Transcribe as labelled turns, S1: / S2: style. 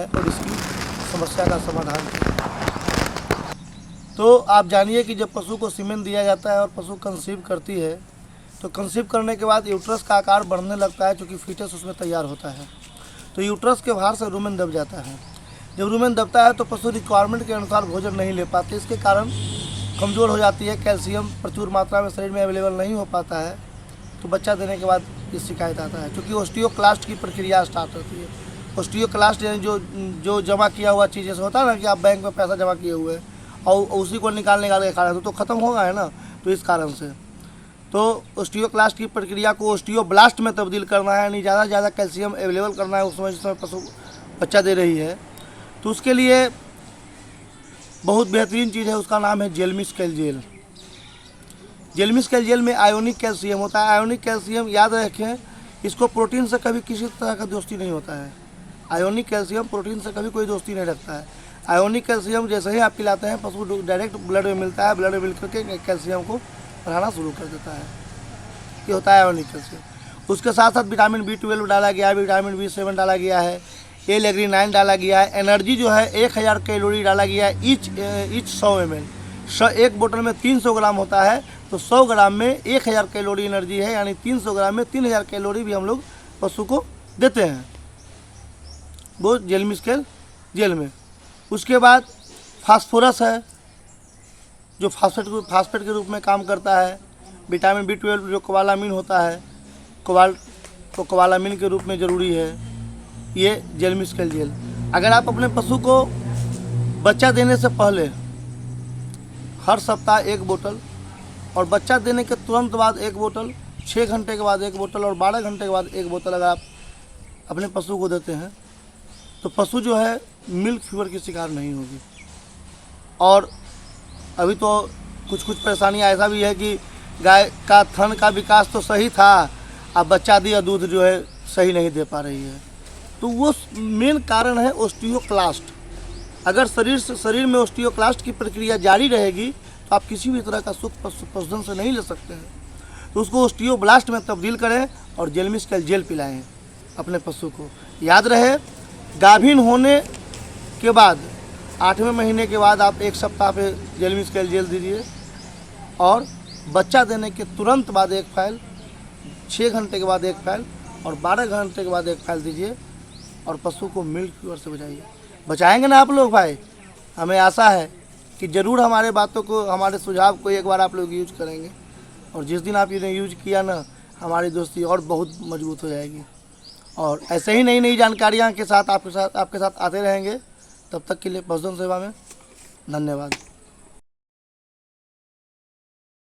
S1: और इसकी समस्या का समाधान किया। तो आप जानिए कि जब पशु को सीमेन दिया जाता है और पशु कंसीव करती है तो कंसीव करने के बाद यूट्रस का आकार बढ़ने लगता है, क्योंकि फीटस उसमें तैयार होता है। तो यूट्रस के बाहर से रूमेन दब जाता है। जब रूमेन दबता है तो पशु रिक्वायरमेंट के अनुसार भोजन नहीं ले पाते, इसके कारण कमज़ोर हो जाती है, कैल्शियम प्रचुर मात्रा में शरीर में अवेलेबल नहीं हो पाता है। तो बच्चा देने के बाद ये शिकायत आता है, क्योंकि ओस्टियोक्लास्ट की प्रक्रिया स्टार्ट होती है। ओस्टियोक्लास्ट यानी जो जमा किया हुआ चीज़, जैसे होता है ना कि आप बैंक में पैसा जमा किए हुए और उसी को निकाल के खा रहे हो तो ख़त्म होगा है ना, तो इस कारण से तो ओस्टियोक्लास्ट की प्रक्रिया को ओस्टियोब्लास्ट में तब्दील करना है, यानी ज़्यादा से ज़्यादा कैल्शियम अवेलेबल करना है उसमें जिसमें पशु बच्चा दे रही है। तो उसके लिए बहुत बेहतरीन चीज़ है, उसका नाम है जेलमिस्केल जेल। जेलमिस्केल जेल में आयोनिक कैल्शियम होता है। आयोनिक कैल्शियम याद रखें, इसको प्रोटीन से कभी किसी तरह का दोस्ती नहीं होता है। आयोनिक कैल्शियम प्रोटीन से कभी कोई दोस्ती नहीं रखता है। आयोनिक कैल्शियम जैसे ही आप पिलाते हैं पशु डायरेक्ट ब्लड में मिलता है, ब्लड में मिल करके कैल्शियम को बढ़ाना शुरू कर देता है। ये होता है आयोनिक कैल्शियम। उसके साथ साथ विटामिन B12 डाला गया है, विटामिन B7 डाला गया है, L-Arginine डाला गया है। एनर्जी जो है 1000 कैलोरी डाला गया है ईच 100 ml। एक बोतल में 300 ग्राम होता है, तो 100 ग्राम में 1000 कैलोरी एनर्जी है, यानी 300 ग्राम में 3000 कैलोरी भी हम लोग पशु को देते हैं वो जेलमिस्केल जेल में। उसके बाद फास्फोरस है, जो फास्फेट के रूप में काम करता है। विटामिन B12 जो कोबालामिन होता है, तो कोबालामिन के रूप में ज़रूरी है ये जेलमिस्केल जेल। अगर आप अपने पशु को बच्चा देने से पहले हर सप्ताह 1 बोतल और बच्चा देने के तुरंत बाद 1 बोतल, 6 घंटे के बाद 1 बोतल और 12 घंटे के बाद 1 बोतल अगर आप अपने पशु को देते हैं तो पशु जो है मिल्क फीवर की शिकार नहीं होगी। और अभी तो कुछ परेशानियां ऐसा भी है कि गाय का थन का विकास तो सही था, अब बच्चा दिया दूध जो है सही नहीं दे पा रही है। तो वो मेन कारण है ओस्टियोक्लास्ट। अगर शरीर में ओस्टियोक्लास्ट की प्रक्रिया जारी रहेगी तो आप किसी भी तरह का सुख पशुधन से नहीं ले सकते हैं। तो उसको ओस्टियोब्लास्ट में तब्दील करें और जेलमिस्केल जेल पिलाएं अपने पशु को। याद रहे, गाभिन होने के बाद 8वें महीने के बाद आप 1 सप्ताह पे जेलमिस्केल जेल दीजिए और बच्चा देने के तुरंत बाद 1 फाइल, 6 घंटे के बाद 1 फाइल और 12 घंटे के बाद 1 फाइल दीजिए और पशु को मिल्क फीवर से बचाइए। बचाएंगे ना आप लोग भाई? हमें आशा है कि ज़रूर हमारे बातों को, हमारे सुझाव को एक बार आप लोग यूज करेंगे और जिस दिन आप इन्हें यूज किया ना, हमारी दोस्ती और बहुत मजबूत हो जाएगी। और ऐसे ही नई नई जानकारियाँ के साथ आपके साथ आते रहेंगे। तब तक के लिए पशुधन सेवा में धन्यवाद।